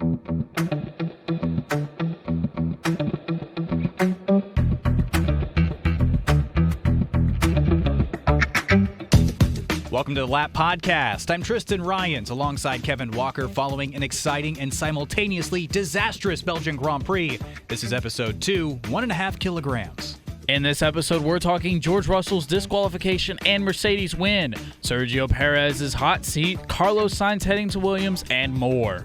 Welcome to the Lap Podcast. I'm Tristan Rines alongside Kevin Walker following an exciting and simultaneously disastrous Belgian Grand Prix. This is episode 2, 1.5 kilograms. In this episode, we're talking George Russell's disqualification and Mercedes win, Sergio Perez's hot seat, Carlos Sainz heading to Williams, and more.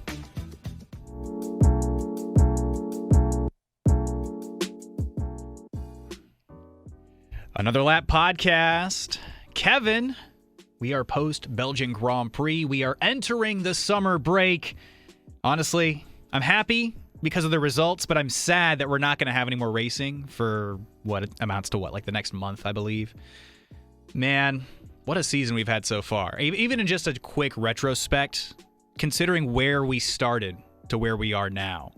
Another Lap Podcast. Kevin, we are post-Belgian Grand Prix. We are entering the summer break. Honestly, I'm happy because of the results, but I'm sad that we're not going to have any more racing for what amounts to like the next month, I believe. Man, what a season we've had so far. Even in just a quick retrospect, considering where we started to where we are now,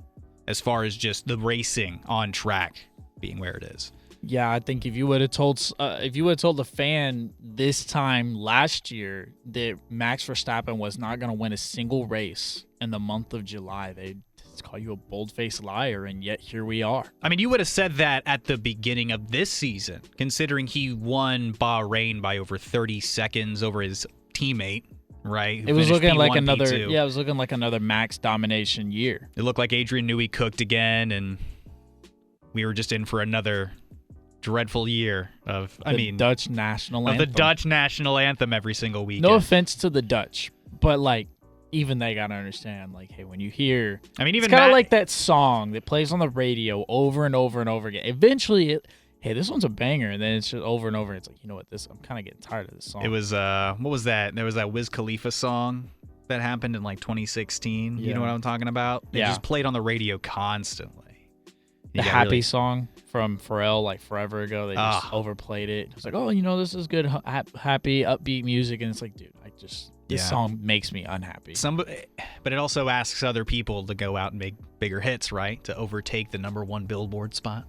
as far as just the racing on track being where it is. Yeah, I think if you would have told the fan this time last year that Max Verstappen was not going to win a single race in the month of July, they'd call you a bold-faced liar, and yet here we are. I mean, you would have said that at the beginning of this season, considering he won Bahrain by over 30 seconds over his teammate, right? It was looking like another P2. Yeah, it was looking like another Max domination year. It looked like Adrian Newey cooked again, and we were just in for another dreadful year of Dutch national anthem. The Dutch national anthem every single weekend. No offense to the Dutch, but like even they gotta understand, like, hey, when you hear, even it's kind of like that song that plays on the radio over and over and over again. Eventually, hey, this one's a banger, and then it's just over and over. It's like, you know what, I'm kind of getting tired of this song. It was what was that? There was that Wiz Khalifa song that happened in like 2016. Yeah. You know what I'm talking about? They Yeah. just played on the radio constantly. The Happy song from Pharrell, like forever ago, they just overplayed it. It's like, oh, this is good, happy, upbeat music, and it's like, dude, this song makes me unhappy. But it also asks other people to go out and make bigger hits, right? To overtake the #1 Billboard spot.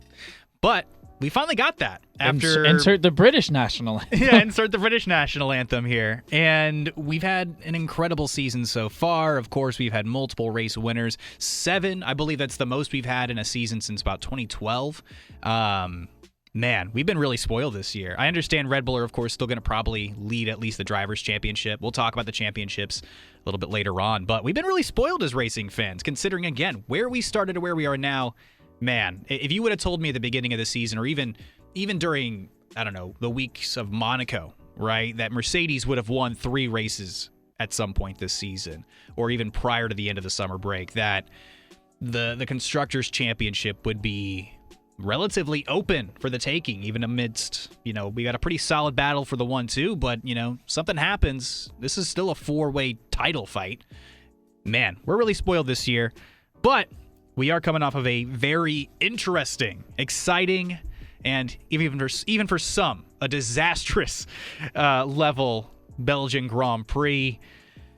But we finally got that after insert the British national anthem. Yeah, insert the British national anthem here. And we've had an incredible season so far. Of course, we've had multiple race winners. 7, I believe that's the most we've had in a season since about 2012. Man, we've been really spoiled this year. I understand Red Bull are, of course, still going to probably lead at least the Drivers' Championship. We'll talk about the championships a little bit later on. But we've been really spoiled as racing fans, considering, again, where we started to where we are now. Man, if you would have told me at the beginning of the season, or even during, I don't know, the weeks of Monaco, right, that Mercedes would have won 3 races at some point this season, or even prior to the end of the summer break, that the Constructors' Championship would be relatively open for the taking, even amidst, we got a pretty solid battle for the 1-2, but, something happens. This is still a 4-way title fight. Man, we're really spoiled this year, but we are coming off of a very interesting, exciting, and even for some, a disastrous level Belgian Grand Prix.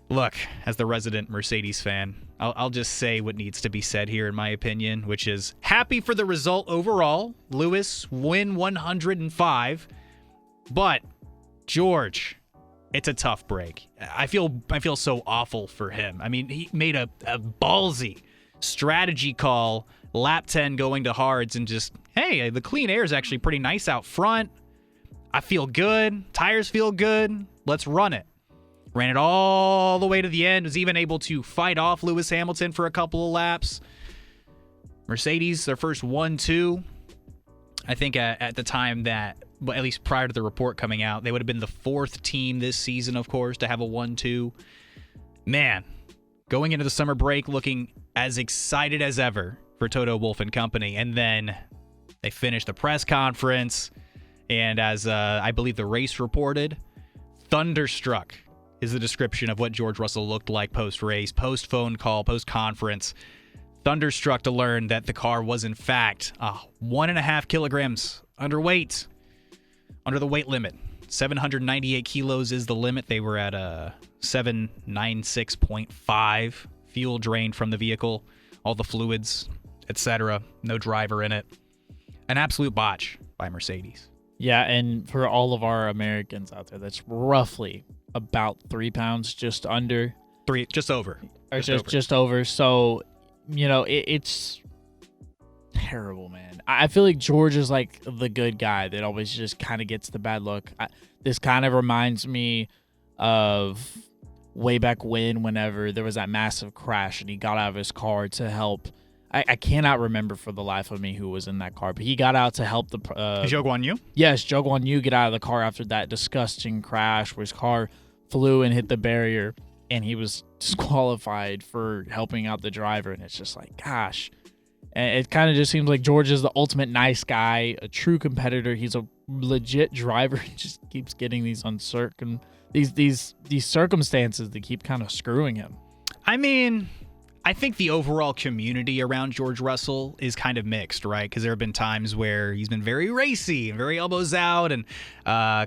Look, as the resident Mercedes fan, I'll just say what needs to be said here, in my opinion, which is happy for the result overall. Lewis win 105, but George, it's a tough break. I feel so awful for him. I mean, he made a ballsy strategy call, lap 10 going to hards, and just, hey, the clean air is actually pretty nice out front. I feel good. Tires feel good. Let's run it. Ran it all the way to the end. Was even able to fight off Lewis Hamilton for a couple of laps. Mercedes, their first 1-2. I think at the time that, well, at least prior to the report coming out, they would have been the 4th team this season, of course, to have a 1-2. Man, going into the summer break looking as excited as ever for Toto Wolff and company. And then they finished the press conference, and as I believe the race reported, thunderstruck is the description of what George Russell looked like post-race, post-phone call, post-conference. Thunderstruck to learn that the car was, in fact, 1.5 kilograms underweight, under the weight limit. 798 kilos is the limit. They were at a 796.5 fuel drained from the vehicle, all the fluids, etc. No driver in it. An absolute botch by Mercedes. Yeah, and for all of our Americans out there, that's roughly about 3 pounds, just under. Just over. Just over. So it's terrible, man. I feel like George is like the good guy that always just kind of gets the bad look. This kind of reminds me of way back whenever there was that massive crash and he got out of his car to help. I cannot remember for the life of me who was in that car, but he got out to help the Zhou Guan Yu? Yes, Zhou Guan Yu get out of the car after that disgusting crash where his car flew and hit the barrier, and he was disqualified for helping out the driver. And it's just like, gosh. And it kind of just seems like George is the ultimate nice guy, a true competitor. He's a legit driver. He just keeps getting these these circumstances that keep kind of screwing him. I mean, I think the overall community around George Russell is kind of mixed, right? Because there have been times where he's been very racy and very elbows out and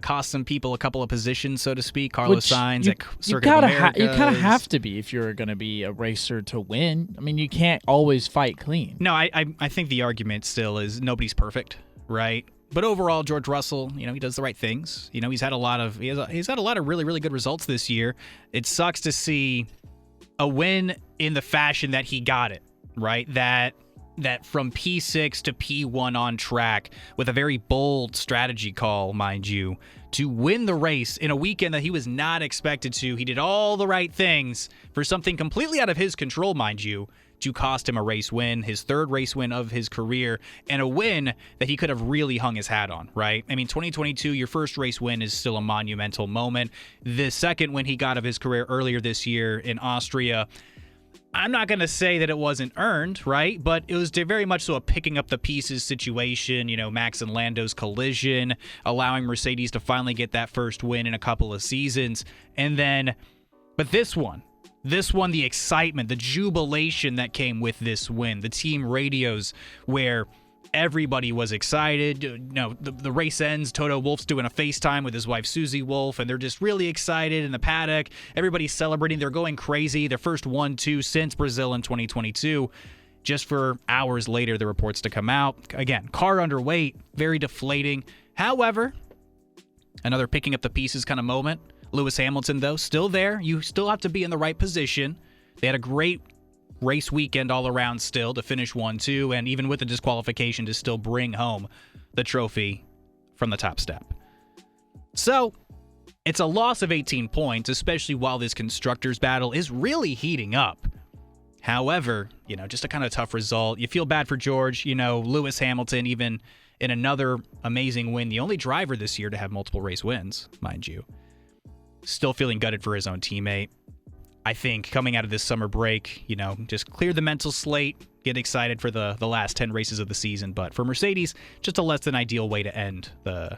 cost some people a couple of positions, so to speak. Carlos Sainz at Circuit of America. You kind of have to be if you're going to be a racer to win. I mean, you can't always fight clean. No, I think the argument still is nobody's perfect, right? But overall, George Russell, he does the right things. He's had a lot of really, really good results this year. It sucks to see a win in the fashion that he got it, right? That from P6 to P1 on track with a very bold strategy call, mind you, to win the race in a weekend that he was not expected to. He did all the right things for something completely out of his control, mind you, to cost him a race win, his third race win of his career, and a win that he could have really hung his hat on, right? I mean, 2022, your first race win is still a monumental moment. The second win he got of his career earlier this year in Austria, I'm not going to say that it wasn't earned, right? But it was very much so a picking up the pieces situation, Max and Lando's collision, allowing Mercedes to finally get that first win in a couple of seasons. But this one, the excitement, the jubilation that came with this win, the team radios where everybody was excited. The race ends. Toto Wolff's doing a FaceTime with his wife, Susie Wolff, and they're just really excited in the paddock. Everybody's celebrating. They're going crazy. Their first 1-2 since Brazil in 2022. Just for hours later, the reports to come out. Again, car underweight, very deflating. However, another picking up the pieces kind of moment. Lewis Hamilton, though, still there. You still have to be in the right position. They had a great race weekend all around still to finish 1-2, and even with the disqualification to still bring home the trophy from the top step. So, it's a loss of 18 points, especially while this constructors battle is really heating up. However, just a kind of tough result. You feel bad for George. Lewis Hamilton, even in another amazing win, the only driver this year to have multiple race wins, mind you. Still feeling gutted for his own teammate. I think coming out of this summer break, just clear the mental slate, get excited for the last 10 races of the season. But for Mercedes, just a less than ideal way to end the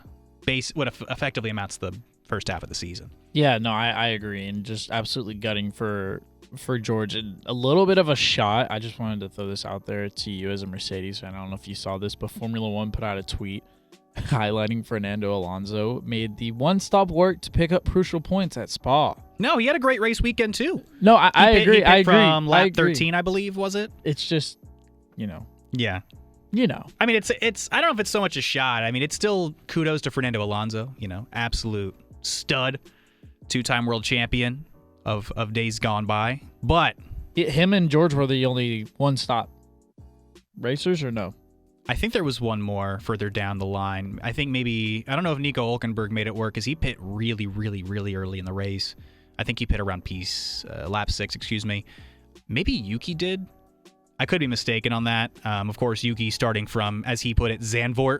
what effectively amounts to the first half of the season. Yeah, no, I agree. And just absolutely gutting for George. And a little bit of a shot. I just wanted to throw this out there to you as a Mercedes fan. I don't know if you saw this, but Formula One put out a tweet highlighting Fernando Alonso made the one-stop work to pick up crucial points at Spa. No, he had a great race weekend too. No, I agree. He picked from lap 13, I believe, was it? It's just, Yeah. I mean, it's. I don't know if it's so much a shot. I mean, it's still kudos to Fernando Alonso. Absolute stud, 2-time world champion of days gone by. But him and George were the only one-stop racers, or no? I think there was one more further down the line. I think maybe, I don't know if Nico Hülkenberg made it work because he pit really, really, really early in the race. I think he pit around lap 6, Maybe Yuki did. I could be mistaken on that. Of course, Yuki starting from, as he put it, Zandvoort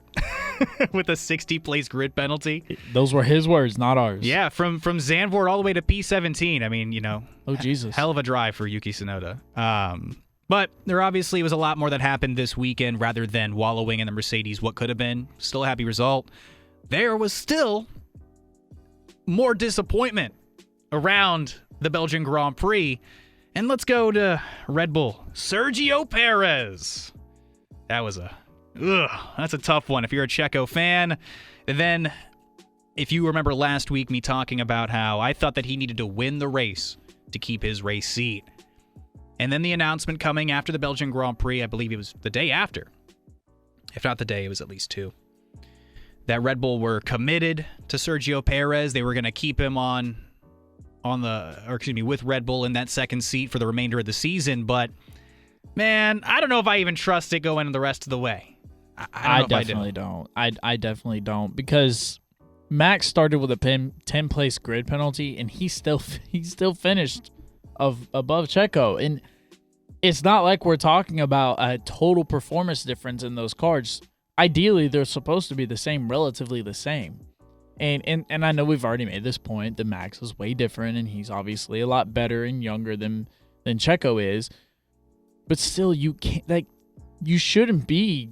with a 60-place grid penalty. Those were his words, not ours. Yeah, from Zandvoort all the way to P17. I mean, oh Jesus, hell of a drive for Yuki Tsunoda. But there obviously was a lot more that happened this weekend rather than wallowing in the Mercedes what could have been. Still a happy result. There was still more disappointment around the Belgian Grand Prix. And let's go to Red Bull. Sergio Perez. That's a tough one if you're a Checo fan. And then, if you remember last week, me talking about how I thought that he needed to win the race to keep his race seat. And then the announcement coming after the Belgian Grand Prix, I believe it was the day after. If not the day, it was at least 2. That Red Bull were committed to Sergio Perez. They were going to keep him with Red Bull in that second seat for the remainder of the season. But Man, I don't know if I even trust it going the rest of the way. I definitely don't. I definitely don't, because Max started with a 10-place grid penalty, and he still finished above Checo. And it's not like we're talking about a total performance difference in those cars. Ideally, they're supposed to be relatively the same. And I know we've already made this point that Max is way different, and he's obviously a lot better and younger than Checo is. But still, you can't, you shouldn't be.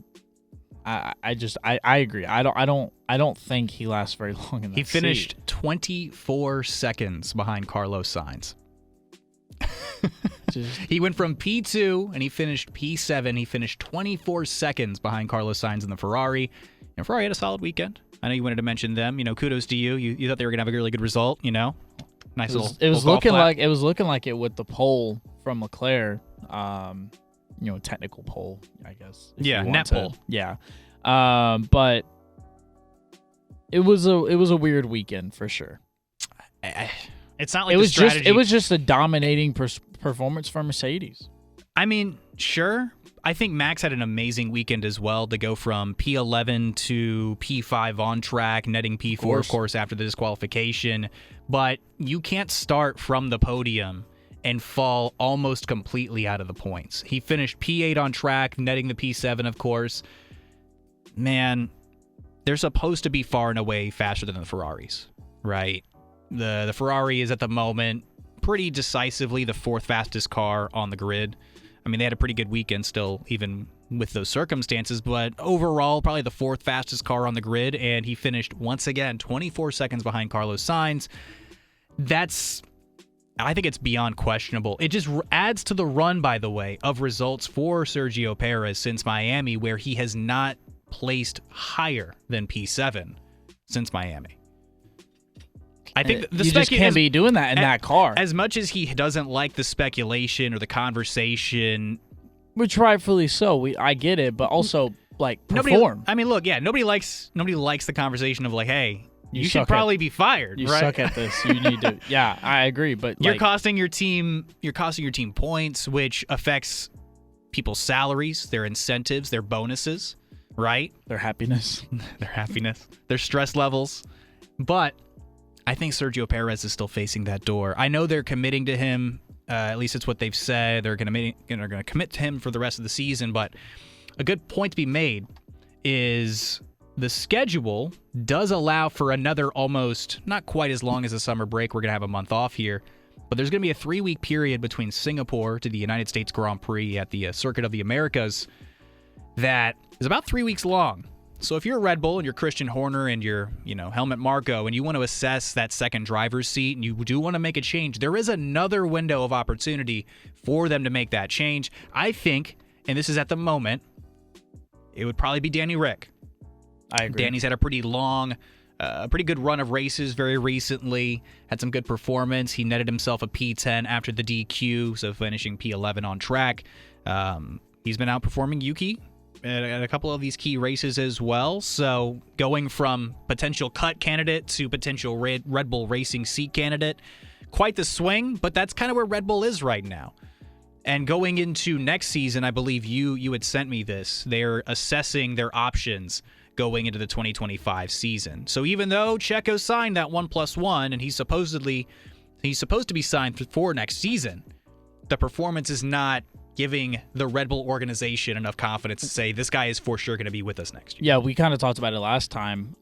I agree. I don't think he lasts very long in that. He finished 24 seconds behind Carlos Sainz. He went from P2 and he finished P7. He finished 24 seconds behind Carlos Sainz in the Ferrari. And Ferrari had a solid weekend. I know you wanted to mention them. Kudos to you. You thought they were gonna have a really good result. Nice little. It was looking like it with the pole from Leclerc. Technical pole, I guess. Yeah, net pole. Yeah, but it was a weird weekend for sure. It's not like it was just a dominating performance for Mercedes. I mean, sure. I think Max had an amazing weekend as well, to go from P11 to P5 on track, netting P4, of course, after the disqualification. But you can't start from the podium and fall almost completely out of the points. He finished P8 on track, netting the P7, of course. Man, they're supposed to be far and away faster than the Ferraris, right? The Ferrari is at the moment pretty decisively the fourth fastest car on the grid. I mean, they had a pretty good weekend still, even with those circumstances, but overall, probably the fourth fastest car on the grid, and he finished, once again, 24 seconds behind Carlos Sainz. I think it's beyond questionable. It just adds to the run, by the way, of results for Sergio Perez since Miami, where he has not placed higher than P7 since Miami. I think you just can't be doing that in that car. As much as he doesn't like the speculation or the conversation, which rightfully so, I get it, but also perform. Nobody likes the conversation of hey, you should probably be fired. You right? suck at this. You need to. Yeah, I agree, but you're costing your team points, which affects people's salaries, their incentives, their bonuses, right? Their happiness, their stress levels, but I think Sergio Perez is still facing that door. I know they're committing to him. At least it's what they've said. They're going to commit to him for the rest of the season. But a good point to be made is the schedule does allow for another almost, not quite as long as the summer break. We're going to have a month off here. But there's going to be a 3-week period between Singapore to the United States Grand Prix at the Circuit of the Americas that is about 3 weeks long. So if you're a Red Bull and you're Christian Horner and you're, Helmut Marko, and you want to assess that second driver's seat and you do want to make a change, there is another window of opportunity for them to make that change. I think, and this is at the moment, it would probably be Danny Rick. I agree. Danny's had a pretty good run of races very recently, had some good performance. He netted himself a P10 after the DQ, so finishing P11 on track. He's been outperforming Yuki at a couple of these key races as well. So going from potential cut candidate to potential Red Bull Racing seat candidate, quite the swing, but that's kind of where Red Bull is right now. And going into next season, I believe you had sent me this. They're assessing their options going into the 2025 season. So even though Checo signed that 1+1 and he's supposed to be signed for next season, the performance is not giving the Red Bull organization enough confidence to say this guy is for sure going to be with us next year. Yeah, we kind of talked about it last time.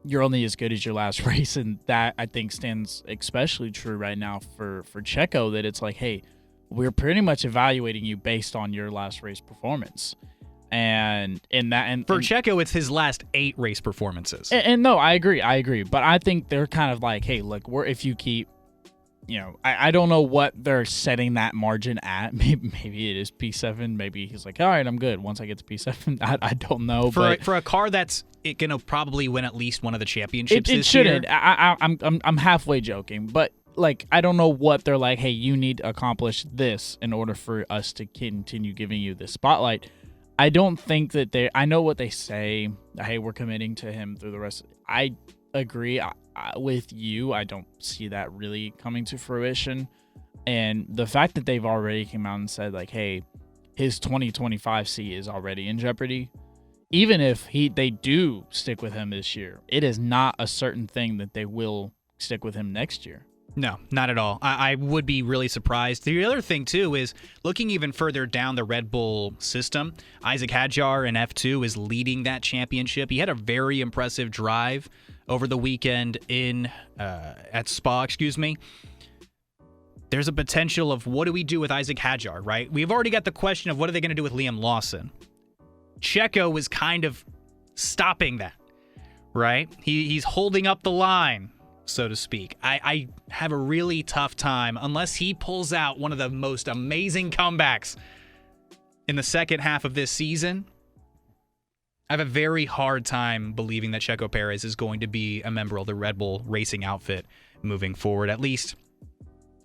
You're only as good as your last race, and that I think stands especially true right now for Checo, that it's hey, we're pretty much evaluating you based on your last race performance. And for Checo, it's his last 8 race performances. And no, I agree. But I think they're kind of hey, look, if you keep, I don't know what they're setting that margin at. Maybe it is P7. Maybe he's all right, I'm good once I get to P7. I don't know. For a car that's going to probably win at least one of the championships it shouldn't. I'm halfway joking, but I don't know what they're hey, you need to accomplish this in order for us to continue giving you the spotlight. I don't think that I know what they say. Hey, we're committing to him through the rest. I agree with you. I don't see that really coming to fruition. And the fact that they've already came out and said hey, his 2025 seat is already in jeopardy. Even if they do stick with him this year, it is not a certain thing that they will stick with him next year. No, not at all. I would be really surprised. The other thing, too, is looking even further down the Red Bull system, Isaac Hadjar in F2 is leading that championship. He had a very impressive drive over the weekend at Spa, There's a potential of what do we do with Isaac Hadjar, right? We've already got the question of what are they going to do with Liam Lawson. Checo was kind of stopping that, right? He's holding up the line, so to speak. I have a really tough time unless he pulls out one of the most amazing comebacks in the second half of this season. I have a very hard time believing that Checo Perez is going to be a member of the Red Bull racing outfit moving forward. At least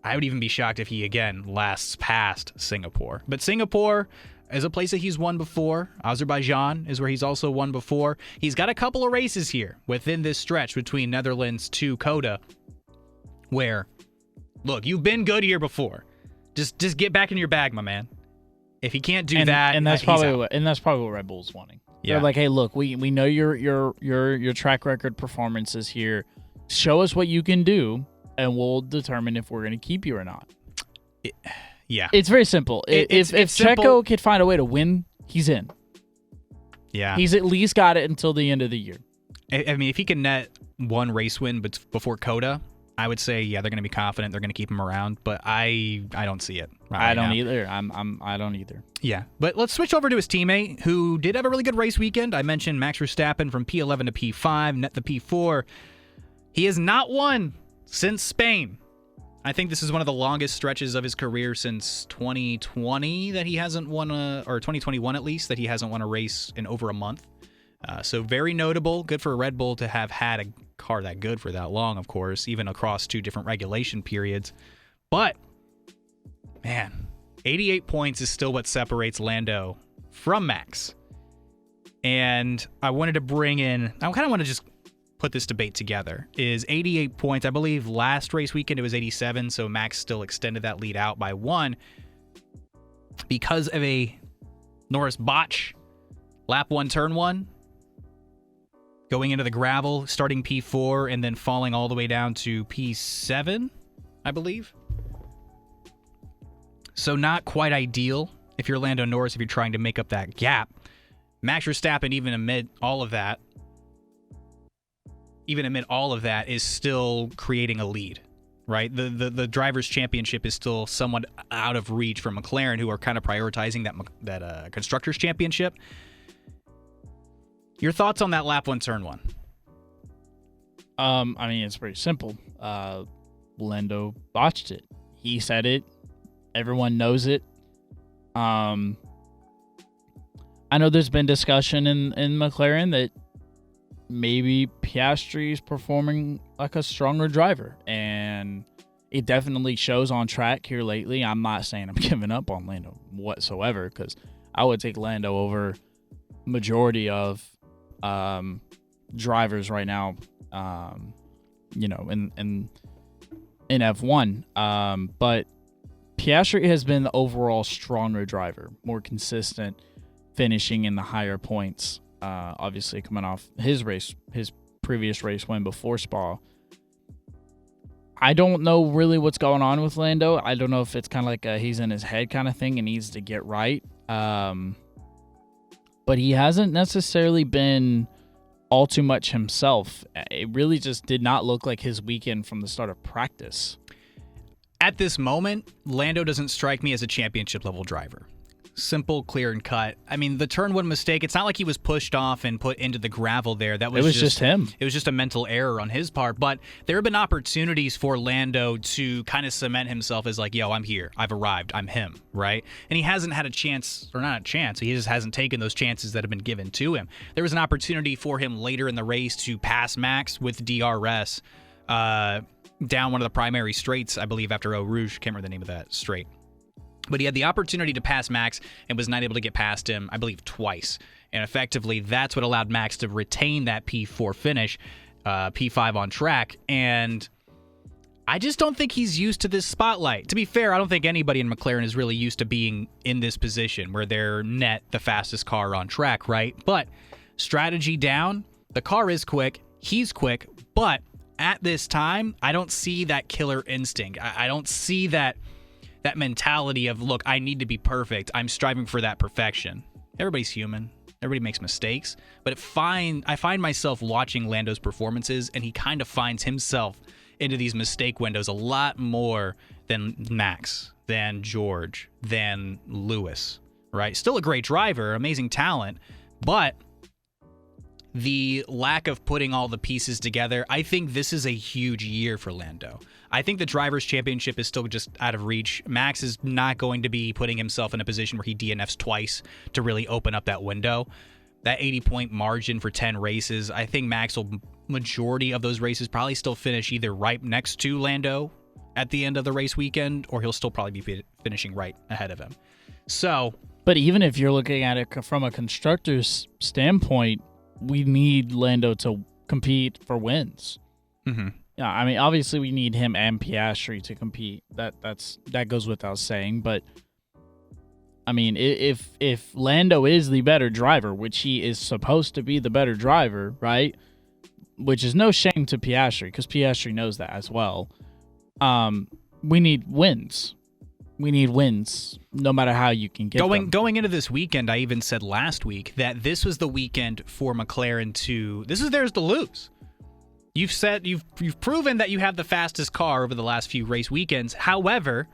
I would even be shocked if he again lasts past Singapore. But Singapore is a place that he's won before. Azerbaijan is where he's also won before. He's got a couple of races here within this stretch between Netherlands to Coda where, look, you've been good here before. Just get back in your bag, my man. If he can't do that, and that's probably what Red Bull's wanting. Yeah. They're like, hey, look, we know your track record performances here. Show us what you can do, and we'll determine if we're going to keep you or not. Yeah. It's very simple. If Checo could find a way to win, he's in. Yeah. He's at least got it until the end of the year. I mean, if he can net one race win before Coda, I would say, yeah, they're going to be confident they're going to keep him around, but I don't see it. I don't either. I don't either. Yeah, but let's switch over to his teammate, who did have a really good race weekend. I mentioned Max Verstappen from P11 to P5, net the P4. He has not won since Spain. I think this is one of the longest stretches of his career since 2020 that he hasn't won or 2021 at least, that he hasn't won a race in over a month. So very notable. Good for Red Bull to have had a car that good for that long, of course, even across two different regulation periods. But, man, 88 points is still what separates Lando from Max. And I wanted to just put this debate together. Is 88 points, I believe last race weekend it was 87, so Max still extended that lead out by 1 because of a Norris botch, lap 1, turn 1, going into the gravel, starting P4 and then falling all the way down to P7, I believe. So not quite ideal if you're Lando Norris, if you're trying to make up that gap. Max Verstappen, even amid all of that, is still creating a lead, right? The Drivers' Championship is still somewhat out of reach for McLaren, who are kind of prioritizing that Constructors' Championship. Your thoughts on that lap 1, turn 1? I mean, it's pretty simple. Lando botched it. He said it. Everyone knows it. I know there's been discussion in McLaren that maybe Piastri's performing like a stronger driver, and it definitely shows on track here lately. I'm not saying I'm giving up on Lando whatsoever, because I would take Lando over majority of drivers right now, in F1. But Piastri has been the overall stronger driver, more consistent, finishing in the higher points. Obviously coming off his previous race win before Spa. I don't know really what's going on with Lando. I don't know if it's kind of like he's in his head kind of thing and needs to get right. But he hasn't necessarily been all too much himself. It really just did not look like his weekend from the start of practice. At this moment, Lando doesn't strike me as a championship level driver. Simple, clear, and cut. I mean, the turn 1 mistake, it's not like he was pushed off and put into the gravel there. It was just him. It was just a mental error on his part. But there have been opportunities for Lando to kind of cement himself as like, yo, I'm here. I've arrived. I'm him, right? And he hasn't had a chance, or not a chance, he just hasn't taken those chances that have been given to him. There was an opportunity for him later in the race to pass Max with DRS down one of the primary straights, I believe, after Eau Rouge. Can't remember the name of that straight. But he had the opportunity to pass Max and was not able to get past him, I believe, twice. And effectively, that's what allowed Max to retain that P4 finish, P5 on track. And I just don't think he's used to this spotlight. To be fair, I don't think anybody in McLaren is really used to being in this position where they're net the fastest car on track, right? But strategy down, the car is quick, he's quick, but at this time, I don't see that killer instinct. I don't see that mentality of, look, I need to be perfect. I'm striving for that perfection. Everybody's human. Everybody makes mistakes. But I find myself watching Lando's performances, and he kind of finds himself into these mistake windows a lot more than Max, than George, than Lewis, right? Still a great driver, amazing talent, but the lack of putting all the pieces together, I think this is a huge year for Lando. I think the Drivers' Championship is still just out of reach. Max is not going to be putting himself in a position where he DNFs twice to really open up that window. That 80-point margin for 10 races, I think Max will, majority of those races, probably still finish either right next to Lando at the end of the race weekend, or he'll still probably be finishing right ahead of him. So, but even if you're looking at it from a constructor's standpoint, we need Lando to compete for wins. Mm-hmm. Yeah, I mean, obviously we need him and Piastri to compete. That goes without saying. But I mean, if Lando is the better driver, which he is supposed to be the better driver, right? Which is no shame to Piastri, because Piastri knows that as well. We need wins. We need wins, no matter how you can get them. Going into this weekend, I even said last week that this was the weekend for McLaren to. This is theirs to lose. You've proven that you have the fastest car over the last few race weekends. However,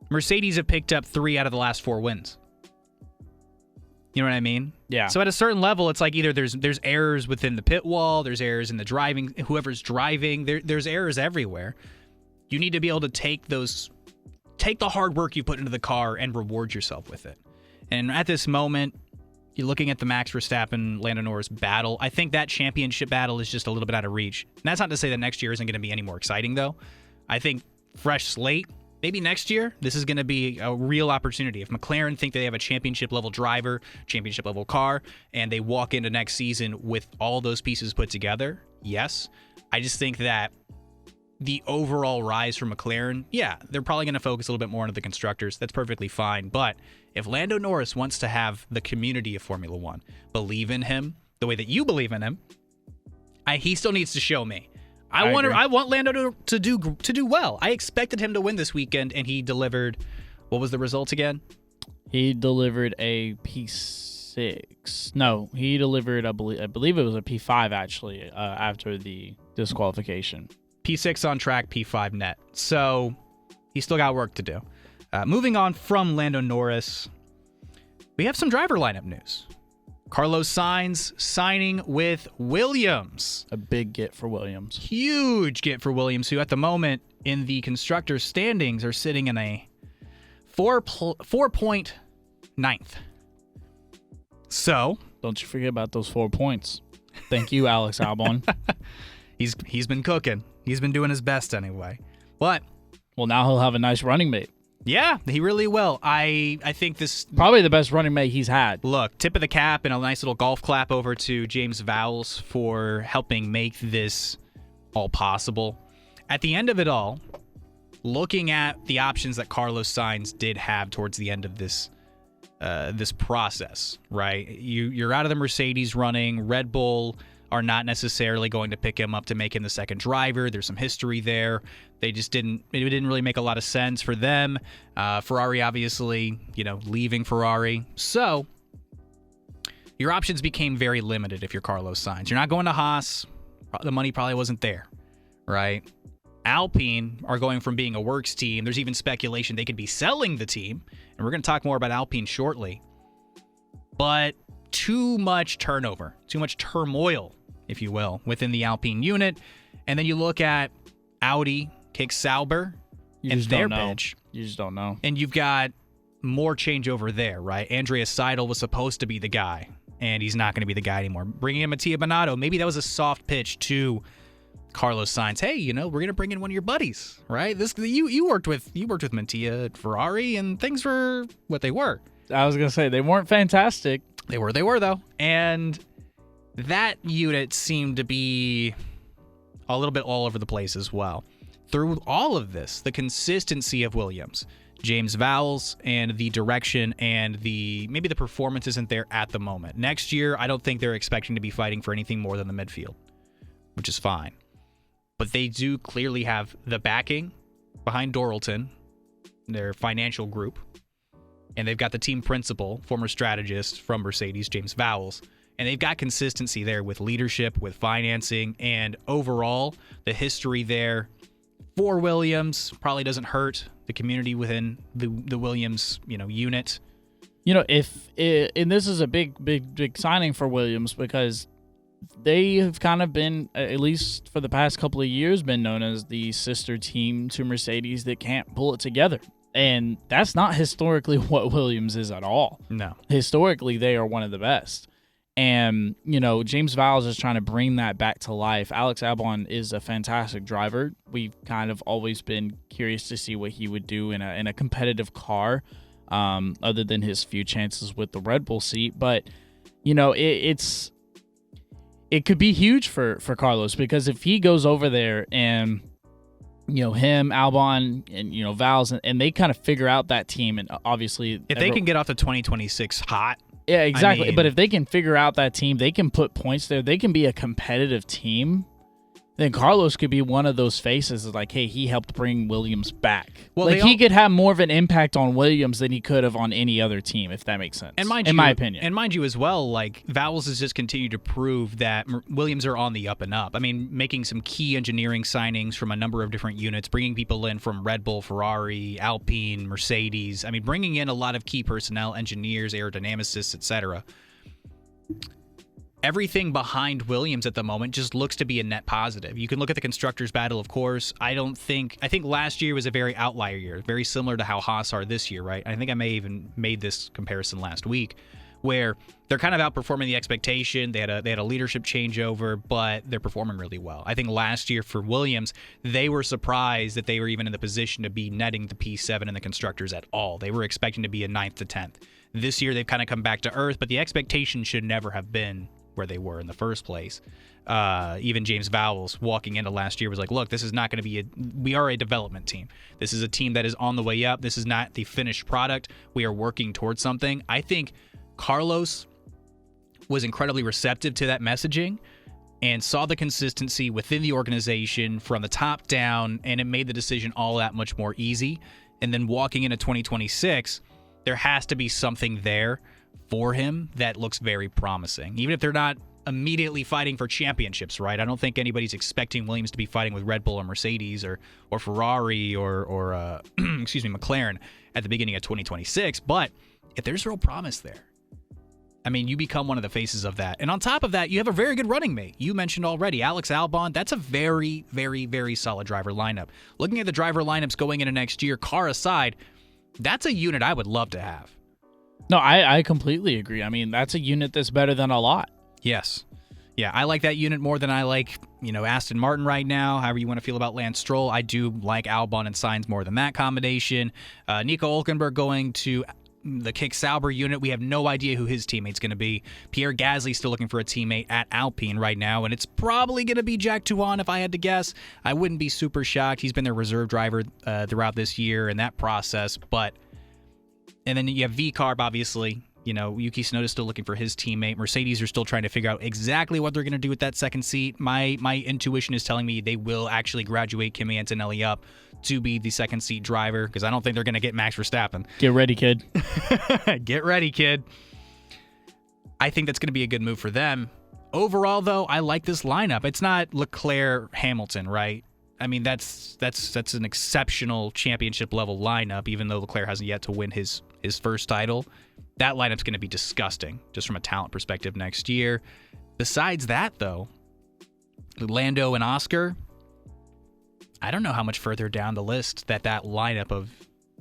Mercedes have picked up 3 out of the last 4 wins. You know what I mean? Yeah. So at a certain level, it's like either there's errors within the pit wall, there's errors in the driving, whoever's driving, there's errors everywhere. You need to be able to take the hard work you put into the car and reward yourself with it. And at this moment, you're looking at the Max Verstappen, Lando Norris battle. I think that championship battle is just a little bit out of reach. And that's not to say that next year isn't going to be any more exciting, though. I think fresh slate, maybe next year, this is going to be a real opportunity. If McLaren think they have a championship-level driver, championship-level car, and they walk into next season with all those pieces put together, yes. I just think that the overall rise for McLaren, yeah, they're probably going to focus a little bit more on the constructors. That's perfectly fine. But if Lando Norris wants to have the community of Formula One believe in him the way that you believe in him, he still needs to show me. I want Lando to do well. I expected him to win this weekend, and he delivered. What was the result again? He delivered a P6. No, he delivered, I believe it was a P5 actually after the disqualification. P6 on track, P5 net. So he's still got work to do. Moving on from Lando Norris, we have some driver lineup news. Carlos Sainz signing with Williams. A big get for Williams. Huge get for Williams, who at the moment in the constructors' standings are sitting in a 4-point ninth. So don't you forget about those 4 points. Thank you, Alex Albon. He's been cooking. He's been doing his best anyway. But well, now he'll have a nice running mate. Yeah, he really will. I think this probably the best running mate he's had. Look, tip of the cap and a nice little golf clap over to James Vowles for helping make this all possible. At the end of it all, looking at the options that Carlos Sainz did have towards the end of this process, right? You're out of the Mercedes running. Red Bull are not necessarily going to pick him up to make him the second driver. There's some history there. It didn't really make a lot of sense for them. Ferrari, obviously, leaving Ferrari. So your options became very limited if you're Carlos Sainz. You're not going to Haas. The money probably wasn't there, right? Alpine are going from being a works team. There's even speculation they could be selling the team. And we're going to talk more about Alpine shortly. But too much turnover, too much turmoil, if you will, within the Alpine unit. And then you look at Audi, Kick Sauber, and their bench. You just don't know. And you've got more changeover there, right? Andreas Seidel was supposed to be the guy, and he's not going to be the guy anymore. Bringing in Mattia Binotto, maybe that was a soft pitch to Carlos Sainz. Hey, we're going to bring in one of your buddies, right? You worked with Mattia at Ferrari, and things were what they were. I was going to say, they weren't fantastic. They were though. And that unit seemed to be a little bit all over the place as well. through all of this, the consistency of Williams, James Vowles, and the direction and maybe the performance isn't there at the moment. Next year, I don't think they're expecting to be fighting for anything more than the midfield, which is fine. But they do clearly have the backing behind Doralton, their financial group, and they've got the team principal, former strategist from Mercedes, James Vowles, and they've got consistency there with leadership, with financing, and overall, the history there for Williams probably doesn't hurt the community within the Williams, unit. And this is a big signing for Williams, because they have kind of been, at least for the past couple of years, been known as the sister team to Mercedes that can't pull it together. And that's not historically what Williams is at all. No. Historically, they are one of the best. And, James Vowles is trying to bring that back to life. Alex Albon is a fantastic driver. We've kind of always been curious to see what he would do in a competitive car, other than his few chances with the Red Bull seat. But, it could be huge for Carlos, because if he goes over there and, him, Albon, and, Vowles, and they kind of figure out that team, and obviously... If they can get off the 2026 hot... Yeah, exactly. But if they can figure out that team, they can put points there, they can be a competitive team, then Carlos could be one of those faces like, hey, he helped bring Williams back. Well, he could have more of an impact on Williams than he could have on any other team, if that makes sense. And in my opinion. And mind you as well, like, Vowles has just continued to prove that Williams are on the up and up. I mean, making some key engineering signings from a number of different units, bringing people in from Red Bull, Ferrari, Alpine, Mercedes. I mean, bringing in a lot of key personnel, engineers, aerodynamicists, etc. Everything behind Williams at the moment just looks to be a net positive. You can look at the constructors' battle, of course. I think last year was a very outlier year, very similar to how Haas are this year, right? I think I may even made this comparison last week, where they're kind of outperforming the expectation. They had a leadership changeover, but they're performing really well. I think last year for Williams, they were surprised that they were even in the position to be netting the P7 in the constructors at all. They were expecting to be a 9th to 10th. This year, they've kind of come back to earth, but the expectation should never have been where they were in the first place. Even James Vowles walking into last year was like, look, this is not going to be we are a development team. This is a team that is on the way up. This is not the finished product. We are working towards something. I think Carlos was incredibly receptive to that messaging and saw the consistency within the organization from the top down, and it made the decision all that much more easy. And then walking into 2026, there has to be something there for him that looks very promising, even if they're not immediately fighting for championships, right? I don't think anybody's expecting Williams to be fighting with Red Bull or Mercedes or Ferrari or McLaren at the beginning of 2026. But if there's real promise there, I mean, you become one of the faces of that. And on top of that, you have a very good running mate. You mentioned already, Alex Albon. That's a very, very, very solid driver lineup. Looking at the driver lineups going into next year, car aside, that's a unit I would love to have. No, I completely agree. I mean, that's a unit that's better than a lot. Yes. Yeah, I like that unit more than I like, Aston Martin right now. However you want to feel about Lance Stroll, I do like Albon and Sainz more than that combination. Nico Hülkenberg going to the Kick Sauber unit. We have no idea who his teammate's going to be. Pierre Gasly's still looking for a teammate at Alpine right now, and it's probably going to be Jack Tuan if I had to guess. I wouldn't be super shocked. He's been their reserve driver throughout this year and that process, and then you have V-Carb, obviously. Yuki Tsunoda's still looking for his teammate. Mercedes are still trying to figure out exactly what they're going to do with that second seat. My intuition is telling me they will actually graduate Kimi Antonelli up to be the second seat driver, because I don't think they're going to get Max Verstappen. Get ready, kid. Get ready, kid. I think that's going to be a good move for them. Overall, though, I like this lineup. It's not Leclerc-Hamilton, right? I mean, that's an exceptional championship-level lineup, even though Leclerc hasn't yet to win his first title. That lineup's going to be disgusting, just from a talent perspective next year. Besides that, though, Lando and Oscar, I don't know how much further down the list that lineup of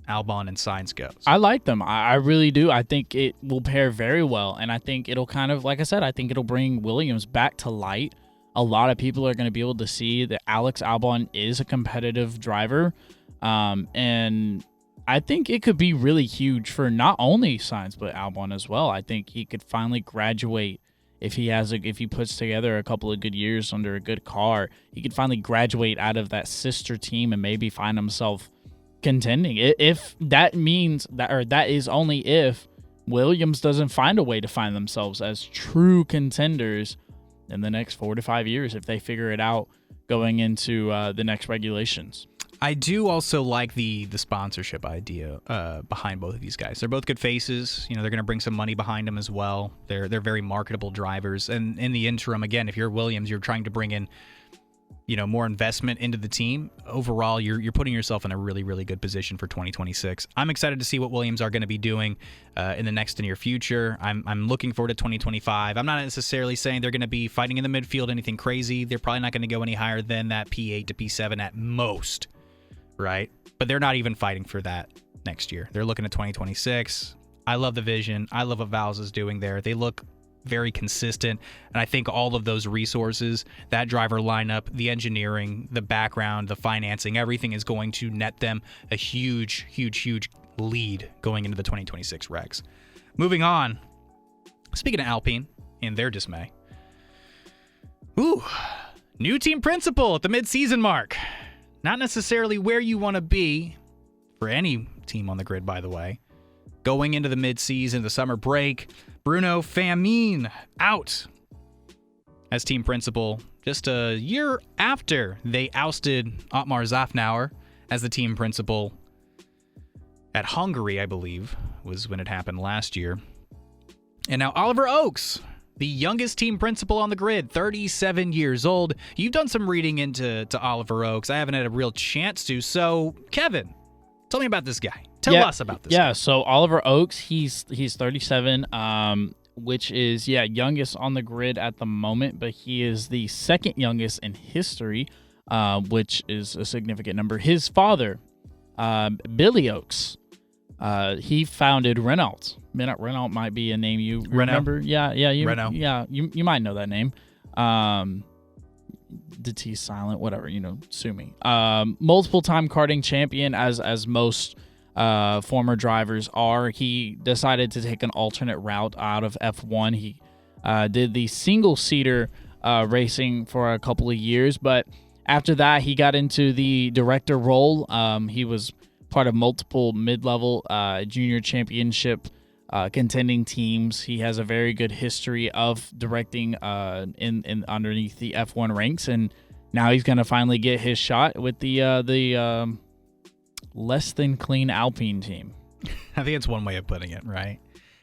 Albon and Sainz goes. I like them. I really do. I think it will pair very well, and I think it'll kind of, like I said, I think it'll bring Williams back to light. A lot of people are going to be able to see that Alex Albon is a competitive driver, and I think it could be really huge for not only Sainz but Albon as well. I think he could finally graduate if he puts together a couple of good years under a good car, he could finally graduate out of that sister team and maybe find himself contending. If that means that, or that is only if Williams doesn't find a way to find themselves as true contenders in the next 4 to 5 years, if they figure it out going into the next regulations. I do also like the sponsorship idea behind both of these guys. They're both good faces. They're going to bring some money behind them as well. They're very marketable drivers. And in the interim, again, if you're Williams, you're trying to bring in more investment into the team. Overall, you're putting yourself in a really, really good position for 2026. I'm excited to see what Williams are going to be doing in the next near future. I'm looking forward to 2025. I'm not necessarily saying they're going to be fighting in the midfield, anything crazy. They're probably not going to go any higher than that P8 to P7 at most, right? But they're not even fighting for that next year. They're looking at 2026. I love the vision. I love what Valls is doing there. They look very consistent, and I think all of those resources, that driver lineup, the engineering, the background, the financing, everything is going to net them a huge, huge, huge lead going into the 2026 regs. Moving on, speaking of Alpine and their dismay, new team principal at the mid-season mark. Not necessarily where you want to be for any team on the grid, by the way. Going into the mid-season, the summer break, Bruno Famine out as team principal just a year after they ousted Otmar Zafnauer as the team principal at Hungary, I believe, was when it happened last year. And now Oliver Oakes, the youngest team principal on the grid, 37 years old. You've done some reading into Oliver Oakes. I haven't had a real chance to. So, Kevin, tell me about this guy. Tell us about this. Yeah, so Oliver Oakes, he's 37, which is, youngest on the grid at the moment, but he is the second youngest in history, which is a significant number. His father, Billy Oakes, he founded Renault. Renault might be a name you remember. Yeah, Renault. Yeah, you might know that name. The T's silent, whatever, sue me. Multiple time karting champion, as most former drivers are. He decided to take an alternate route out of F1. He did the single-seater racing for a couple of years, but after that, he got into the director role. He was part of multiple mid-level junior championship contending teams. He has a very good history of directing in underneath the F1 ranks, and now he's going to finally get his shot with the less than clean Alpine team. I think it's one way of putting it, right?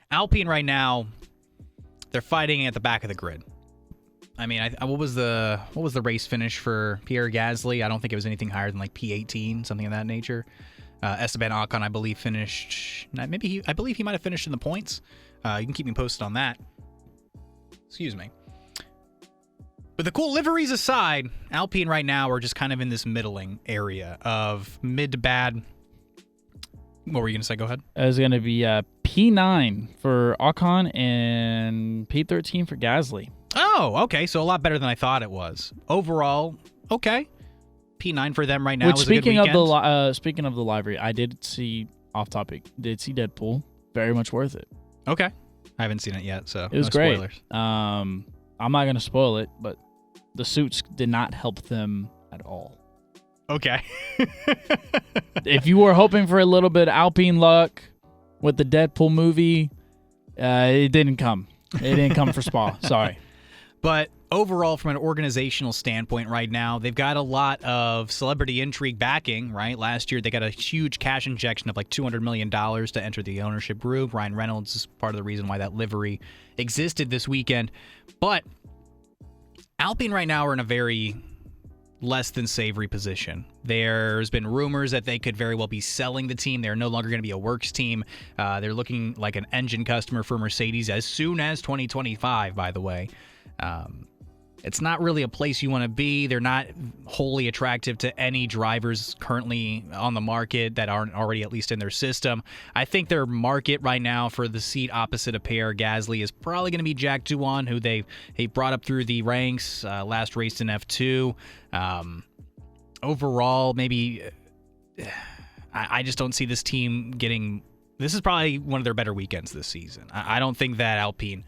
Alpine right now, they're fighting at the back of the grid. I mean, what was the race finish for Pierre Gasly? I don't think it was anything higher than like P18, something of that nature. Esteban Ocon, I believe, finished. I believe he might have finished in the points. You can keep me posted on that. Excuse me. But the cool liveries aside, Alpine right now are just kind of in this middling area of mid to bad. What were you going to say? Go ahead. It was going to be P9 for Ocon and P13 for Gasly. Oh, okay. So a lot better than I thought it was. Overall, okay. P9 for them right now. Which, was speaking a good weekend. Speaking of the livery, I did see, off topic, Deadpool. Very much worth it. Okay. I haven't seen it yet, so it was no great. Spoilers. I'm not going to spoil it, but the suits did not help them at all. Okay. If you were hoping for a little bit of Alpine luck with the Deadpool movie, it didn't come. It didn't come for Spa. Sorry. But overall, from an organizational standpoint right now, they've got a lot of celebrity intrigue backing, right? Last year, they got a huge cash injection of like $200 million to enter the ownership group. Ryan Reynolds is part of the reason why that livery existed this weekend. But Alpine right now are in a very less than savory position. There's been rumors that they could very well be selling the team. They're no longer going to be a works team. They're looking like an engine customer for Mercedes as soon as 2025, by the way. It's not really a place you want to be. They're not wholly attractive to any drivers currently on the market that aren't already at least in their system. I think their market right now for the seat opposite of Pierre Gasly is probably going to be Jack Doohan, who they brought up through the ranks, last raced in F2. Overall, maybe I just don't see this team getting... This is probably one of their better weekends this season. I don't think that Alpine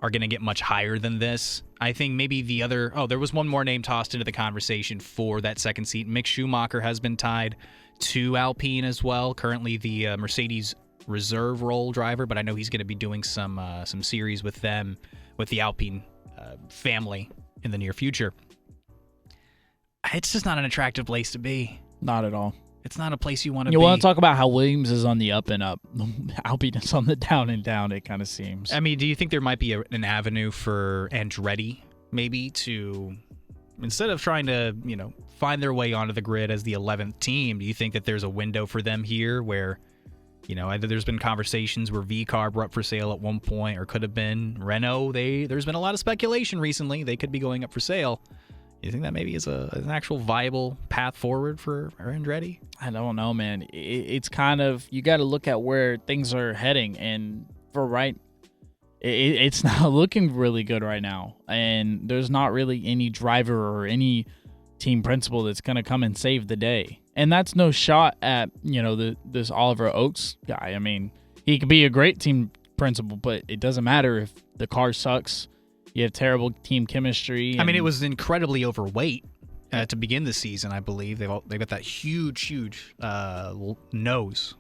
are going to get much higher than this. I think maybe there was one more name tossed into the conversation for that second seat. Mick Schumacher has been tied to Alpine as well, currently the Mercedes reserve role driver, but I know he's going to be doing some series with them, with the Alpine family in the near future. It's just not an attractive place to be. Not at all. It's not a place you want to be. You want to talk about how Williams is on the up and up. Alpine is on the down and down, it kind of seems. I mean, do you think there might be an avenue for Andretti maybe to, instead of trying to, find their way onto the grid as the 11th team, do you think that there's a window for them here where, either there's been conversations where V-Carb were up for sale at one point, or could have been Renault. There's been a lot of speculation recently. They could be going up for sale. You think that maybe is an actual viable path forward for Andretti? I don't know, man. It's kind of, you got to look at where things are heading, and it's not looking really good right now. And there's not really any driver or any team principal that's going to come and save the day. And that's no shot at, this Oliver Oakes guy. I mean, he could be a great team principal, but it doesn't matter if the car sucks. You have terrible team chemistry. I mean, it was incredibly overweight to begin the season, I believe. They've got that huge nose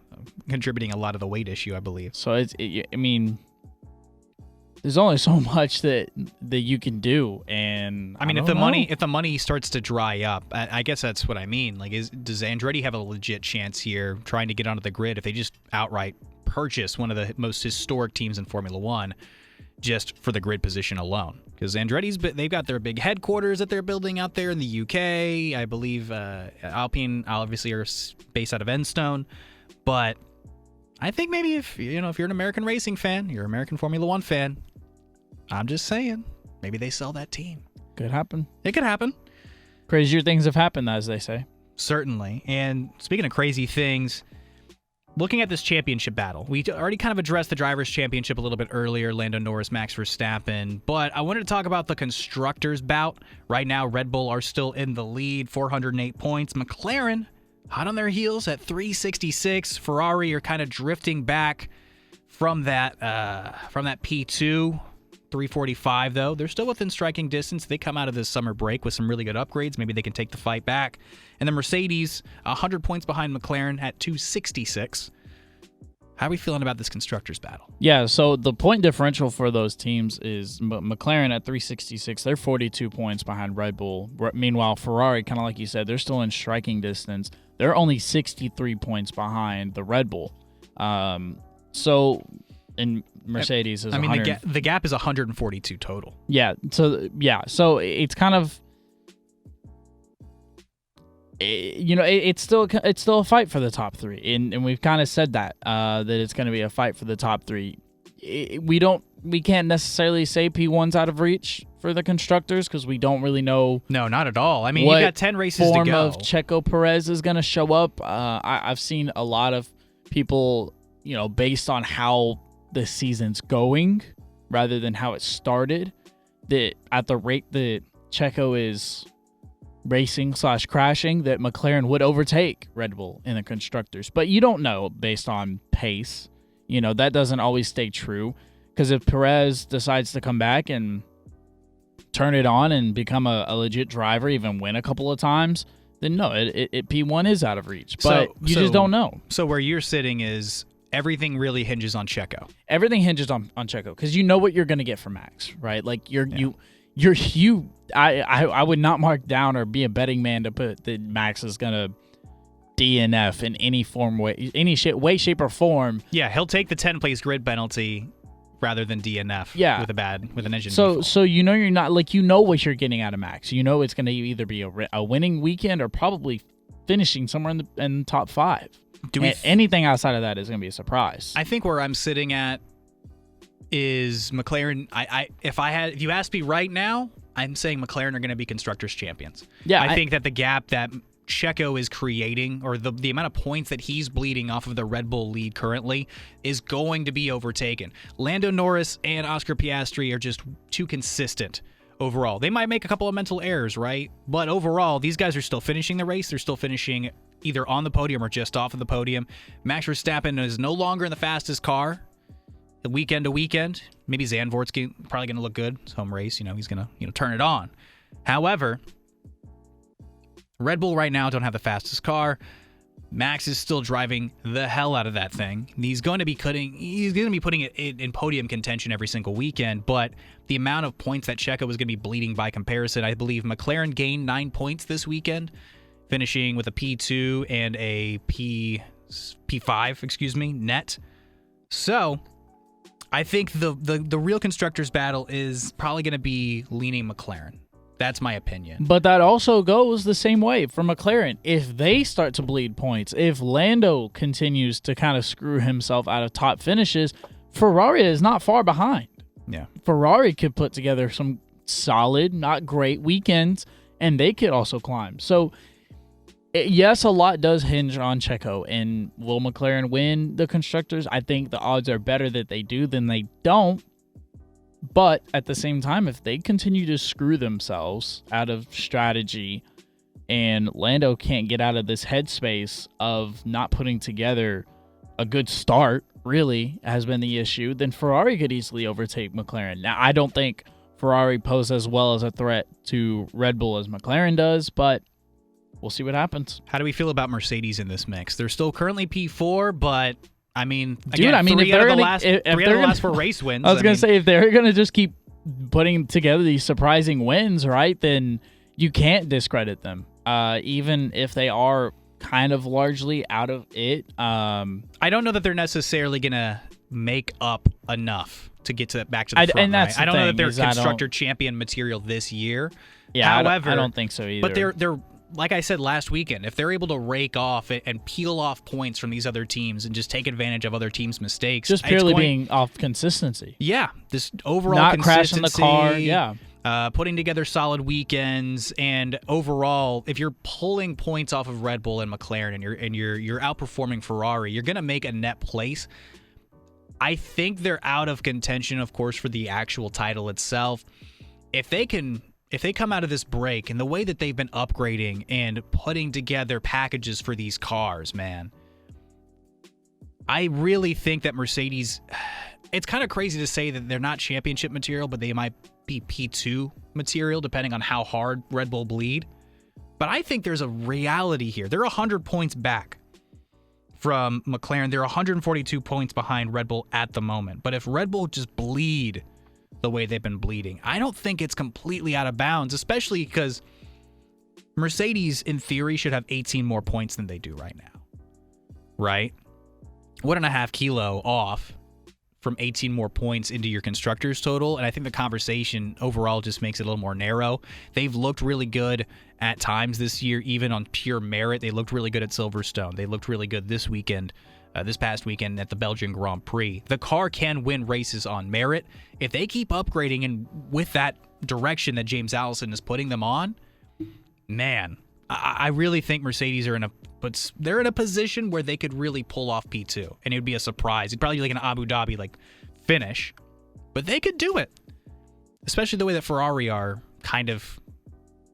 contributing a lot of the weight issue, I believe. So, I mean, there's only so much that you can do. And I mean, if the money starts to dry up, I guess that's what I mean. Like, does Andretti have a legit chance here trying to get onto the grid if they just outright purchase one of the most historic teams in Formula One? Just for the grid position alone, because they've got their big headquarters that they're building out there in the UK. I believe Alpine obviously are based out of Enstone, but I think maybe if you're an American racing fan, you're an American Formula One fan, I'm just saying, maybe they sell that team. Could happen. It could happen. Crazier things have happened, as they say. Certainly. And speaking of crazy things, looking at this championship battle, we already kind of addressed the Drivers' Championship a little bit earlier, Lando Norris, Max Verstappen, but I wanted to talk about the Constructors' bout. Right now, Red Bull are still in the lead, 408 points. McLaren, hot on their heels at 366. Ferrari are kind of drifting back from that P2. 345, though. They're still within striking distance. They come out of this summer break with some really good upgrades. Maybe they can take the fight back. And the Mercedes, 100 points behind McLaren at 266. How are we feeling about this Constructors' battle? Yeah, so the point differential for those teams is McLaren at 366. They're 42 points behind Red Bull. Meanwhile, Ferrari, kind of like you said, they're still in striking distance. They're only 63 points behind the Red Bull. And Mercedes is. I mean, the gap is 142 total. Yeah. So it's kind of, it's still a fight for the top three, and we've kind of said that it's going to be a fight for the top three. We can't necessarily say P1's out of reach for the constructors because we don't really know. No, not at all. I mean, you got 10 races to go. Form of Checo Perez is going to show up. I've seen a lot of people, based on how the season's going rather than how it started, that at the rate that Checo is racing / crashing, that McLaren would overtake Red Bull in the constructors. But you don't know based on pace. That doesn't always stay true, because if Perez decides to come back and turn it on and become a legit driver, even win a couple of times, then no, P1 is out of reach. But you just don't know. So where you're sitting is everything really hinges on Checo. Everything hinges on Checo, because you know what you're going to get from Max, right? Like I would not mark down or be a betting man to put that Max is going to DNF in any way, shape, or form. Yeah, he'll take the 10-place grid penalty rather than DNF. Yeah. with an engine. So you're not, like, what you're getting out of Max. It's going to either be a winning weekend or probably finishing somewhere in the top 5. Anything outside of that is going to be a surprise. I think where I'm sitting at is McLaren. If you ask me right now, I'm saying McLaren are going to be constructors champions. Yeah, I think that the gap that Checo is creating, or the amount of points that he's bleeding off of the Red Bull lead currently, is going to be overtaken. Lando Norris and Oscar Piastri are just too consistent overall. They might make a couple of mental errors, right? But overall, these guys are still finishing the race. They're still finishing either on the podium or just off of the podium. Max Verstappen is no longer in the fastest car. the weekend to weekend. Maybe Zandvoort's probably going to look good. It's home race. He's going to turn it on. However, Red Bull right now don't have the fastest car. Max is still driving the hell out of that thing. He's going to be putting it in podium contention every single weekend, but the amount of points that Checo was going to be bleeding by comparison, I believe McLaren gained 9 points this weekend, finishing with a P2 and a P5, net. So, I think the real constructors battle is probably going to be leaning McLaren. That's my opinion. But that also goes the same way for McLaren. If they start to bleed points, if Lando continues to kind of screw himself out of top finishes, Ferrari is not far behind. Yeah. Ferrari could put together some solid, not great weekends, and they could also climb. So, yes, a lot does hinge on Checo. And will McLaren win the constructors? I think the odds are better that they do than they don't. But at the same time, if they continue to screw themselves out of strategy and Lando can't get out of this headspace of not putting together a good start, really, has been the issue, then Ferrari could easily overtake McLaren. Now, I don't think Ferrari poses as well as a threat to Red Bull as McLaren does, but we'll see what happens. How do we feel about Mercedes in this mix? They're still currently P4, but I mean, dude, again, if they're the last 4 race wins. I was going to say, if they're going to just keep putting together these surprising wins, right, then you can't discredit them, even if they are kind of largely out of it. I don't know that they're necessarily going to make up enough to get back to the front. And that's right? I don't know that they're constructor champion material this year. Yeah, however, I don't think so either. But they're like I said last weekend, if they're able to rake off and peel off points from these other teams and just take advantage of other teams' mistakes, just purely being off consistency. Yeah, this overall not consistency, crashing the car. Yeah, putting together solid weekends, and overall, if you're pulling points off of Red Bull and McLaren, and you're outperforming Ferrari, you're gonna make a net place. I think they're out of contention, of course, for the actual title itself. If they come out of this break and the way that they've been upgrading and putting together packages for these cars, man, I really think that Mercedes, it's kind of crazy to say that they're not championship material, but they might be P2 material depending on how hard Red Bull bleed. But I think there's a reality here. They're 100 points back from McLaren. They're 142 points behind Red Bull at the moment. But if Red Bull just bleed the way they've been bleeding, I don't think it's completely out of bounds, especially because Mercedes, in theory, should have 18 more points than they do right now, right? 1.5 kilo off from 18 more points into your constructors total, and I think the conversation overall just makes it a little more narrow. They've looked really good at times this year, even on pure merit. They looked really good at Silverstone. They looked really good this weekend. This past weekend at the Belgian Grand Prix. The car can win races on merit. If they keep upgrading and with that direction that James Allison is putting them on, man, I really think Mercedes are in a position where they could really pull off P2, and it would be a surprise. It'd probably be like an Abu Dhabi finish, but they could do it, especially the way that Ferrari are kind of,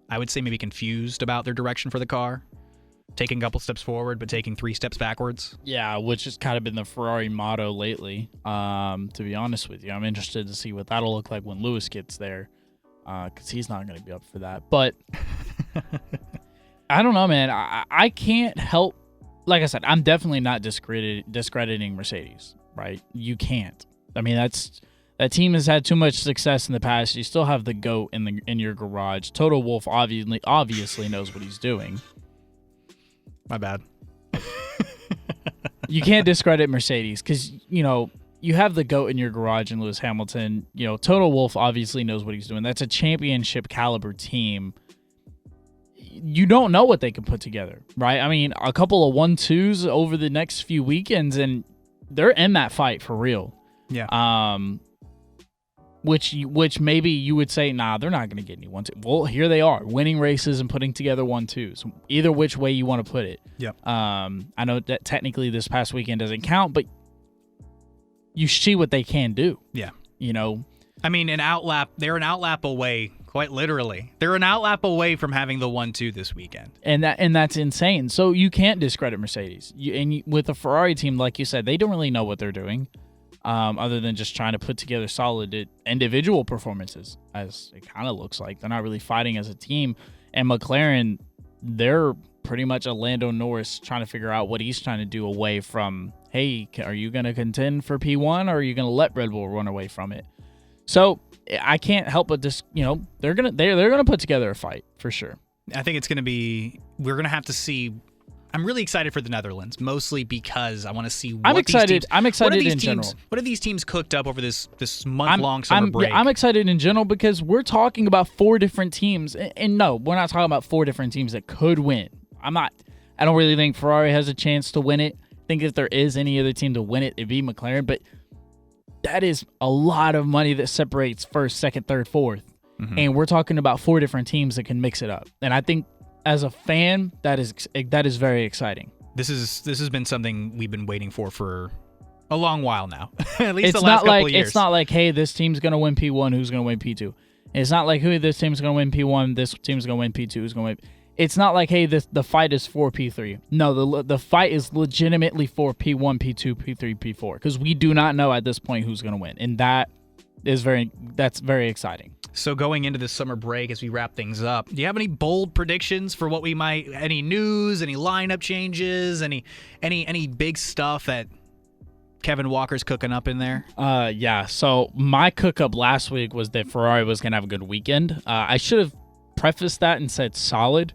I would say, maybe confused about their direction for the car. Taking a couple steps forward, but taking 3 steps backwards. Yeah, which has kind of been the Ferrari motto lately, to be honest with you. I'm interested to see what that'll look like when Lewis gets there, because he's not going to be up for that. But I don't know, man. I can't help. Like I said, I'm definitely not discrediting Mercedes, right? You can't. I mean, that team has had too much success in the past. You still have the GOAT in your garage. Toto Wolff obviously knows what he's doing. My bad. You can't discredit Mercedes because, you have the GOAT in your garage in Lewis Hamilton. Toto Wolff obviously knows what he's doing. That's a championship caliber team. You don't know what they can put together, right? I mean, a couple of 1-2s over the next few weekends, and they're in that fight for real. Yeah. Which maybe you would say, nah, they're not going to get any 1-2. Well, here they are, winning races and putting together 1-2s. Either which way you want to put it. Yep. I know that technically this past weekend doesn't count, but you see what they can do. Yeah. I mean, they're an outlap away, quite literally. They're an outlap away from having the 1-2 this weekend. And that's insane. So you can't discredit Mercedes. With a Ferrari team, like you said, they don't really know what they're doing. other than just trying to put together solid individual performances, as it kind of looks like. They're not really fighting as a team. And McLaren, they're pretty much a Lando Norris trying to figure out what he's trying to do away from, hey, are you going to contend for P1 or are you going to let Red Bull run away from it? So I can't help but just, they're gonna put together a fight for sure. I think it's going to be, we're going to have to see. I'm really excited for the Netherlands, mostly because I want to see what I'm excited in teams, general. What have these teams cooked up over this month-long summer break? I'm excited in general because we're talking about 4 different teams. And no, we're not talking about 4 different teams that could win. I don't really think Ferrari has a chance to win it. I think if there is any other team to win it, it'd be McLaren. But that is a lot of money that separates first, second, third, fourth. Mm-hmm. And we're talking about 4 different teams that can mix it up. And I think as a fan, that is very exciting. This has been something we've been waiting for a long while now. At least the last couple of years. It's not like, hey, this team's going to win P1, who's going to win P2. It's not like, hey, this team's going to win P1, this team's going to win P2, who's going to win. It's not like, hey, the fight is for P3. No, the fight is legitimately for P1, P2, P3, P4, because we do not know at this point who's going to win, and that's very exciting. So going into this summer break, as we wrap things up, do you have any bold predictions for what any news, any lineup changes, any big stuff that Kevin Walker's cooking up in there? Yeah. So my cook up last week was that Ferrari was gonna have a good weekend. I should have prefaced that and said solid.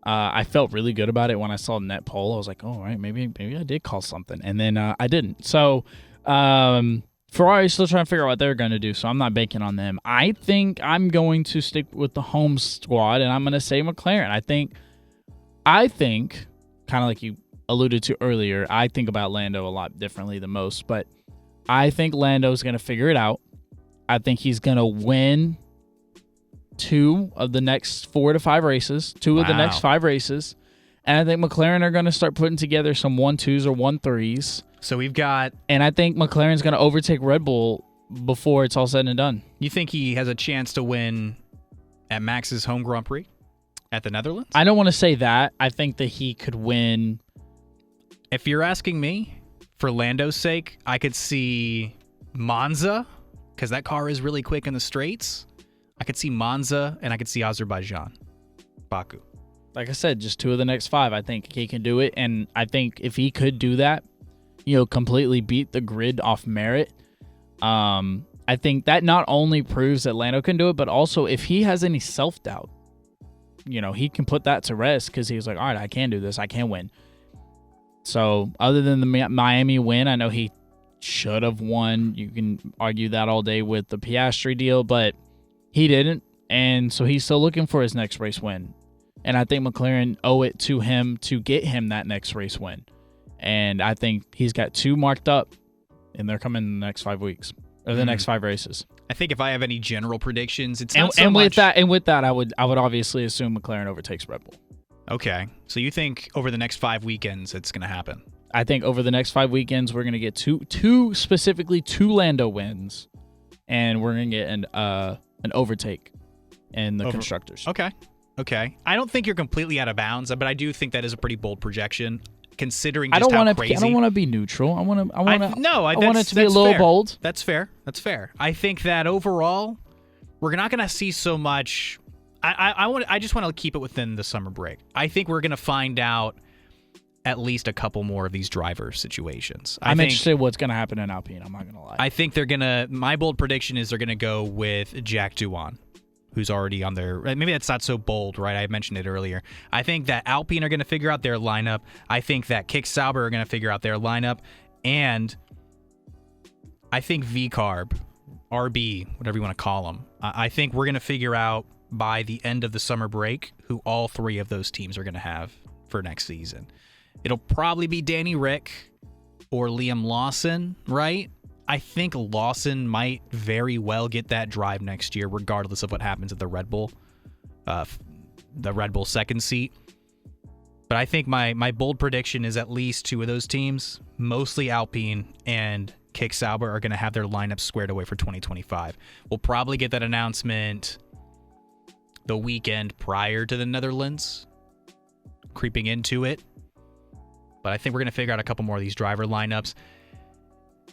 I felt really good about it when I saw the net poll. I was like, oh, all right, maybe I did call something, and then I didn't. So. Ferrari's still trying to figure out what they're going to do, so I'm not banking on them. I think I'm going to stick with the home squad, and I'm going to say McLaren. I think, kind of like you alluded to earlier, I think about Lando a lot differently than most, but I think Lando's going to figure it out. I think he's going to win 2 of the next 4 to 5 races, of the next 5 races, and I think McLaren are going to start putting together some 1-2s or 1-3s. So we've got... And I think McLaren's going to overtake Red Bull before it's all said and done. You think he has a chance to win at Max's home Grand Prix at the Netherlands? I don't want to say that. I think that he could win. If you're asking me, for Lando's sake, I could see Monza, because that car is really quick in the straights. I could see Monza, and I could see Azerbaijan, Baku. Like I said, just 2 of the next 5. I think he can do it, and I think if he could do that, completely beat the grid off merit. I think that not only proves that Lando can do it, but also if he has any self-doubt, he can put that to rest because he's like, all right, I can do this. I can win. So other than the Miami win, I know he should have won. You can argue that all day with the Piastri deal, but he didn't. And so he's still looking for his next race win. And I think McLaren owe it to him to get him that next race win. And I think he's got 2 marked up, and they're coming in the next 5 weeks or the next 5 races. I think if I have any general predictions, it's not with that, I would obviously assume McLaren overtakes Red Bull. Okay, so you think over the next 5 weekends it's going to happen? I think over the next 5 weekends we're going to get two specifically 2 Lando wins, and we're going to get an overtake in the constructors. Okay. I don't think you're completely out of bounds, but I do think that is a pretty bold projection. Considering just how crazy. I don't want to be neutral. I want it to be a little fair. bold. That's fair. I think that overall, we're not going to see so much. I just want to keep it within the summer break. I think we're going to find out at least a couple more of these driver situations. I'm interested in what's going to happen in Alpine. I'm not going to lie. I think they're going to. My bold prediction is they're going to go with Jack Doohan, who's already on there. Maybe that's not so bold, right? I mentioned it earlier. I think that Alpine are going to figure out their lineup. I think that Kick Sauber are going to figure out their lineup. And I think VCarb, RB, whatever you want to call them, I think we're going to figure out by the end of the summer break who all 3 of those teams are going to have for next season. It'll probably be Danny Rick or Liam Lawson, right? I think Lawson might very well get that drive next year, regardless of what happens at the Red Bull second seat. But I think my bold prediction is at least 2 of those teams, mostly Alpine and Kick Sauber, are going to have their lineups squared away for 2025. We'll probably get that announcement the weekend prior to the Netherlands, creeping into it. But I think we're going to figure out a couple more of these driver lineups.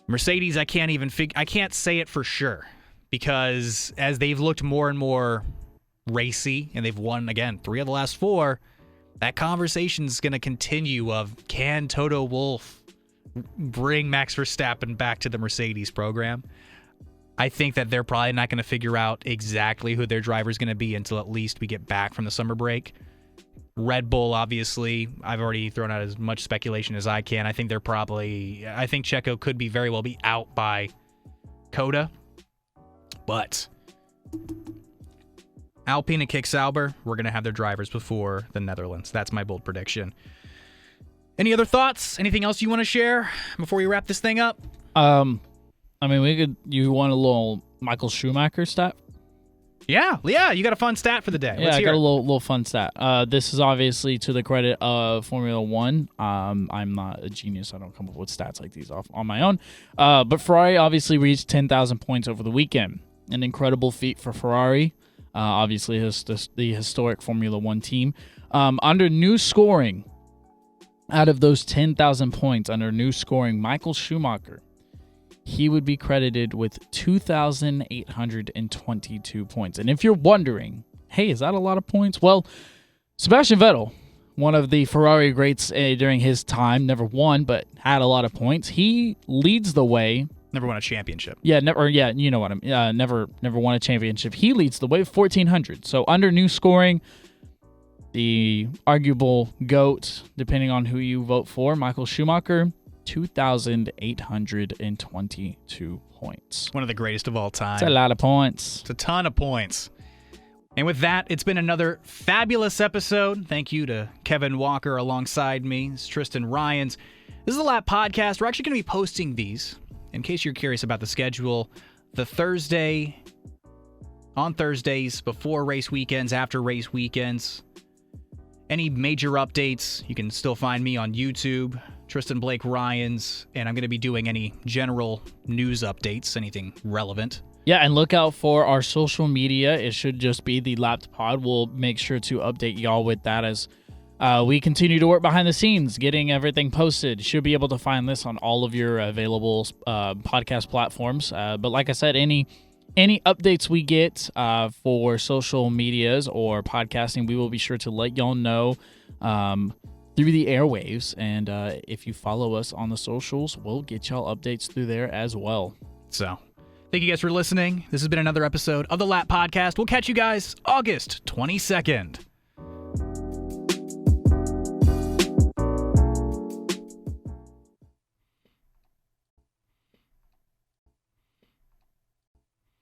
Mercedes, I can't say it for sure because as they've looked more and more racy and they've won, again, 3 of the last 4, that conversation's going to continue of can Toto Wolff bring Max Verstappen back to the Mercedes program? I think that they're probably not going to figure out exactly who their driver's going to be until at least we get back from the summer break. Red Bull, obviously, I've already thrown out as much speculation as I can. I think Checo could very well be out by Coda. But Alpine and Kick Sauber, we're going to have their drivers before the Netherlands. That's my bold prediction. Any other thoughts? Anything else you want to share before we wrap this thing up? You want a little Michael Schumacher stat? Yeah, you got a fun stat for the day. Yeah, I got a little fun stat. This is obviously to the credit of Formula One. I'm not a genius. I don't come up with stats like these on my own. But Ferrari obviously reached 10,000 points over the weekend. An incredible feat for Ferrari. Obviously, the historic Formula One team. Under new scoring, out of those 10,000 points, under new scoring, Michael Schumacher, he would be credited with 2,822 points. And if you're wondering, hey, is that a lot of points? Well, Sebastian Vettel, one of the Ferrari greats during his time, never won, but had a lot of points. He leads the way. Never won a championship. Yeah, never. Yeah, you know what I mean. Never won a championship. He leads the way, 1,400. So under new scoring, the arguable GOAT, depending on who you vote for, Michael Schumacher, 2,822 points. One of the greatest of all time. It's a lot of points. It's a ton of points. And with that, it's been another fabulous episode. Thank you to Kevin Walker alongside me. It's Tristan Rines. This is the Lap Podcast. We're actually going to be posting these, in case you're curious about the schedule, on Thursdays, before race weekends, after race weekends. Any major updates, you can still find me on YouTube, Tristan Blake Ryans, and I'm going to be doing any general news updates, anything relevant. Yeah, and look out for our social media. It should just be the Lapped Pod. We'll make sure to update y'all with that as we continue to work behind the scenes, getting everything posted. You should be able to find this on all of your available podcast platforms. But like I said, any updates we get for social medias or podcasting, we will be sure to let y'all know through the airwaves. And if you follow us on the socials, we'll get y'all updates through there as well. So, thank you guys for listening. This has been another episode of the Lap Podcast. We'll catch you guys August 22nd.